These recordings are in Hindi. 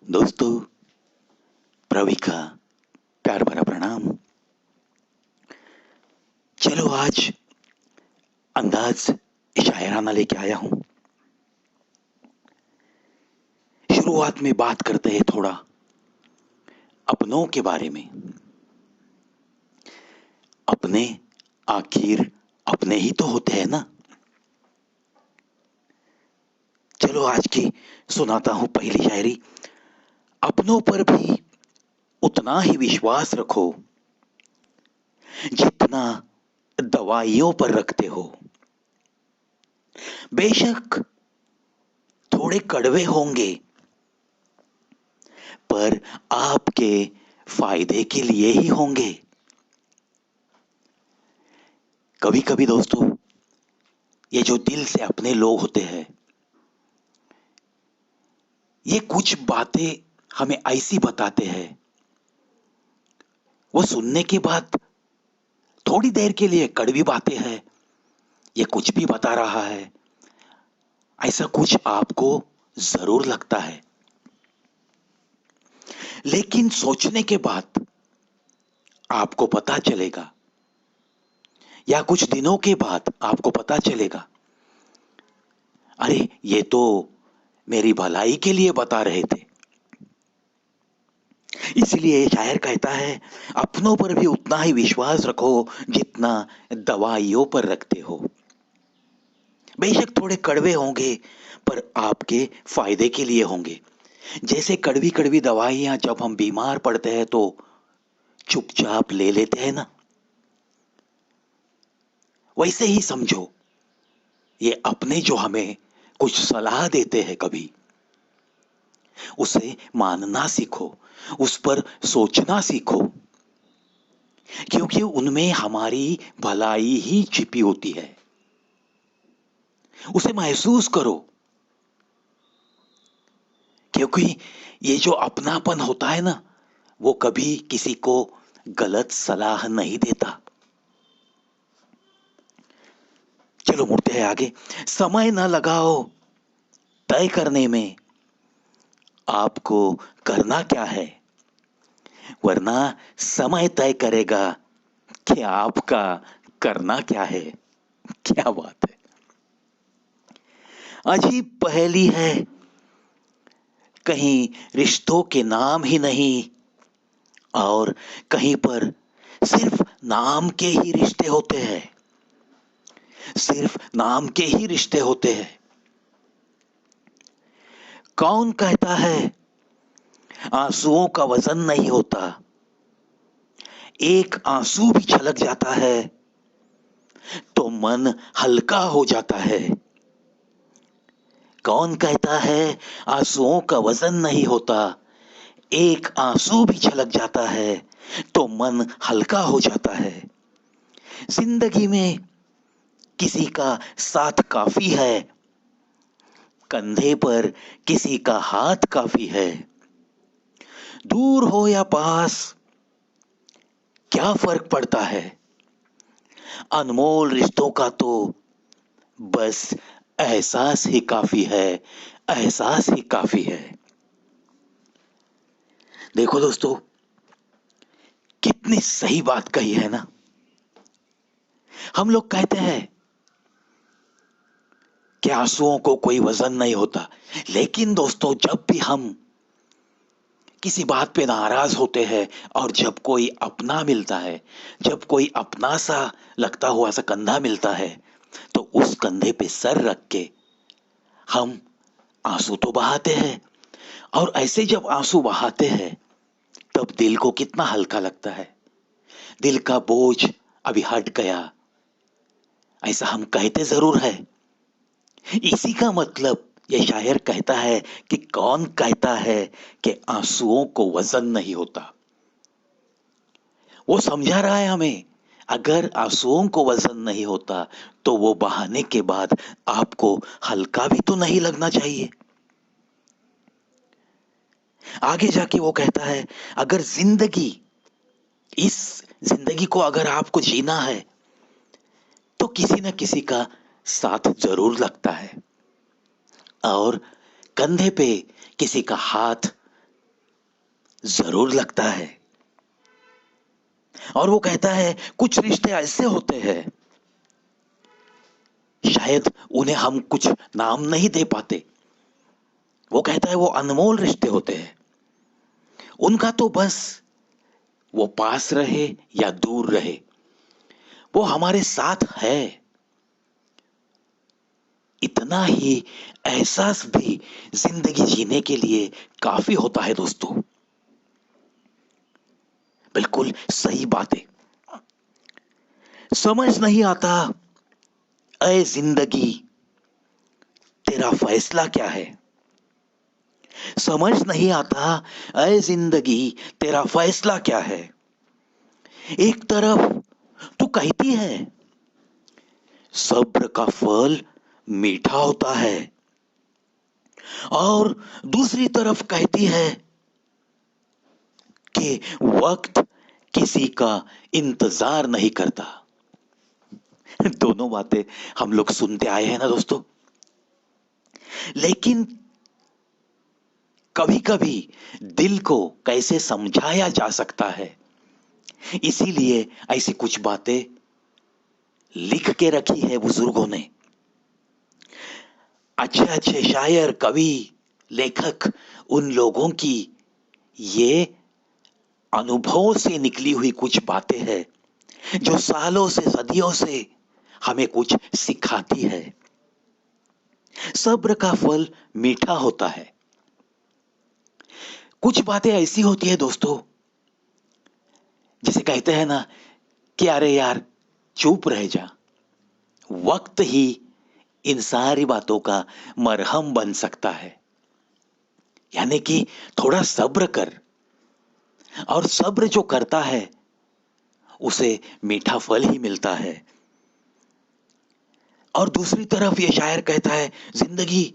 दोस्तों, प्रवी का प्यार भरा प्रणाम। चलो आज अंदाज शायराना लेके आया हूं। शुरुआत में बात करते हैं थोड़ा अपनों के बारे में। अपने आखिर अपने ही तो होते हैं ना। चलो आज की सुनाता हूं पहली शायरी। अपनों पर भी उतना ही विश्वास रखो जितना दवाइयों पर रखते हो। बेशक थोड़े कड़वे होंगे, पर आपके फायदे के लिए ही होंगे। कभी कभी दोस्तों, ये जो दिल से अपने लोग होते हैं, ये कुछ बातें हमें ऐसी बताते हैं, वो सुनने के बाद थोड़ी देर के लिए कड़वी बातें हैं, ये कुछ भी बता रहा है, ऐसा कुछ आपको जरूर लगता है। लेकिन सोचने के बाद आपको पता चलेगा, या कुछ दिनों के बाद आपको पता चलेगा, अरे ये तो मेरी भलाई के लिए बता रहे थे। इसलिए शायर कहता है, अपनों पर भी उतना ही विश्वास रखो जितना दवाइयों पर रखते हो। बेशक थोड़े कड़वे होंगे, पर आपके फायदे के लिए होंगे। जैसे कड़वी कड़वी दवाइयां जब हम बीमार पड़ते हैं तो चुपचाप ले लेते हैं ना, वैसे ही समझो, ये अपने जो हमें कुछ सलाह देते हैं, कभी उसे मानना सीखो, उस पर सोचना सीखो, क्योंकि उनमें हमारी भलाई ही छिपी होती है। उसे महसूस करो, क्योंकि ये जो अपनापन होता है ना, वो कभी किसी को गलत सलाह नहीं देता। चलो मुड़ते हैं आगे। समय ना लगाओ तय करने में आपको करना क्या है, वरना समय तय करेगा कि आपका करना क्या है। क्या बात है। अजीब पहेली है, कहीं रिश्तों के नाम ही नहीं, और कहीं पर सिर्फ नाम के ही रिश्ते होते हैं। सिर्फ नाम के ही रिश्ते होते हैं। कौन कहता है आंसुओं का वजन नहीं होता, एक आंसू भी छलक जाता है तो मन हल्का हो जाता है। कौन कहता है आंसुओं का वजन नहीं होता, एक आंसू भी छलक जाता है तो मन हल्का हो जाता है। जिंदगी में किसी का साथ काफी है, कंधे पर किसी का हाथ काफी है। दूर हो या पास क्या फर्क पड़ता है, अनमोल रिश्तों का तो बस एहसास ही काफी है। एहसास ही काफी है। देखो दोस्तों, कितनी सही बात कही है ना। हम लोग कहते हैं कि आंसुओं को कोई वजन नहीं होता, लेकिन दोस्तों जब भी हम किसी बात पे नाराज होते हैं और जब कोई अपना मिलता है, जब कोई अपना सा लगता हुआ सा कंधा मिलता है, तो उस कंधे पे सर रख के हम आंसू तो बहाते हैं। और ऐसे जब आंसू बहाते हैं, तब दिल को कितना हल्का लगता है। दिल का बोझ अभी हट गया, ऐसा हम कहते जरूर है। इसी का मतलब ये शायर कहता है कि कौन कहता है कि आंसुओं को वजन नहीं होता। वो समझा रहा है हमें, अगर आंसुओं को वजन नहीं होता तो वो बहाने के बाद आपको हल्का भी तो नहीं लगना चाहिए। आगे जाके वो कहता है, अगर जिंदगी, इस जिंदगी को अगर आपको जीना है तो किसी न किसी का साथ जरूर लगता है, और कंधे पे किसी का हाथ जरूर लगता है। और वो कहता है कुछ रिश्ते ऐसे होते हैं, शायद उन्हें हम कुछ नाम नहीं दे पाते। वो कहता है वो अनमोल रिश्ते होते हैं, उनका तो बस वो पास रहे या दूर रहे, वो हमारे साथ है, इतना ही एहसास भी जिंदगी जीने के लिए काफी होता है दोस्तों। बिल्कुल सही बात है। समझ नहीं आता, ऐ जिंदगी तेरा फैसला क्या है। समझ नहीं आता, ऐ जिंदगी तेरा फैसला क्या है। एक तरफ तू कहती है सब्र का फल मीठा होता है, और दूसरी तरफ कहती है कि वक्त किसी का इंतजार नहीं करता। दोनों बातें हम लोग सुनते आए हैं ना दोस्तों। लेकिन कभी कभी दिल को कैसे समझाया जा सकता है, इसीलिए ऐसी कुछ बातें लिख के रखी है बुजुर्गों ने। अच्छे अच्छे शायर, कवि, लेखक, उन लोगों की ये अनुभवों से निकली हुई कुछ बातें हैं जो सालों से, सदियों से हमें कुछ सिखाती है। सब्र का फल मीठा होता है। कुछ बातें ऐसी होती है दोस्तों, जिसे कहते हैं ना कि अरे यार चुप रह जा, वक्त ही इन सारी बातों का मरहम बन सकता है। यानी कि थोड़ा सब्र कर, और सब्र जो करता है उसे मीठा फल ही मिलता है। और दूसरी तरफ ये शायर कहता है जिंदगी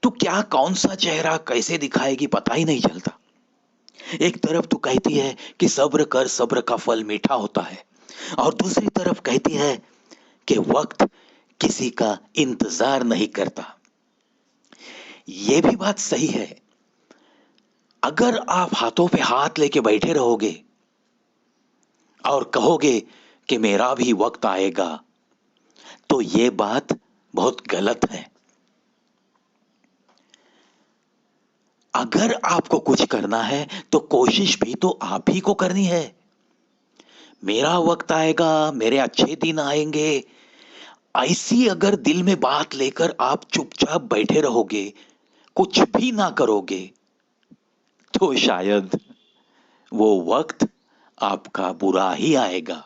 तू क्या, कौन सा चेहरा कैसे दिखाएगी पता ही नहीं चलता। एक तरफ तू कहती है कि सब्र कर, सब्र का फल मीठा होता है, और दूसरी तरफ कहती है कि वक्त किसी का इंतजार नहीं करता। यह भी बात सही है। अगर आप हाथों पे हाथ लेके बैठे रहोगे और कहोगे कि मेरा भी वक्त आएगा, तो यह बात बहुत गलत है। अगर आपको कुछ करना है तो कोशिश भी तो आप ही को करनी है। मेरा वक्त आएगा, मेरे अच्छे दिन आएंगे, ऐसी अगर दिल में बात लेकर आप चुपचाप बैठे रहोगे, कुछ भी ना करोगे, तो शायद वो वक्त आपका बुरा ही आएगा।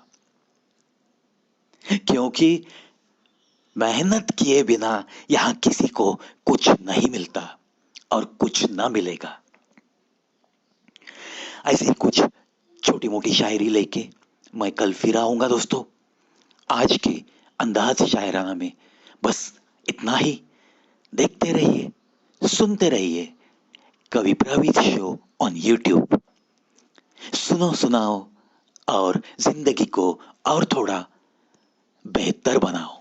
क्योंकि मेहनत किए बिना यहां किसी को कुछ नहीं मिलता और कुछ ना मिलेगा। ऐसी कुछ छोटी मोटी शायरी लेके मैं कल फिर आऊंगा दोस्तों। आज के अंदाज शायराना में बस इतना ही। देखते रहिए, सुनते रहिए कवि प्रवीण शो ऑन यूट्यूब। सुनो, सुनाओ और जिंदगी को और थोड़ा बेहतर बनाओ।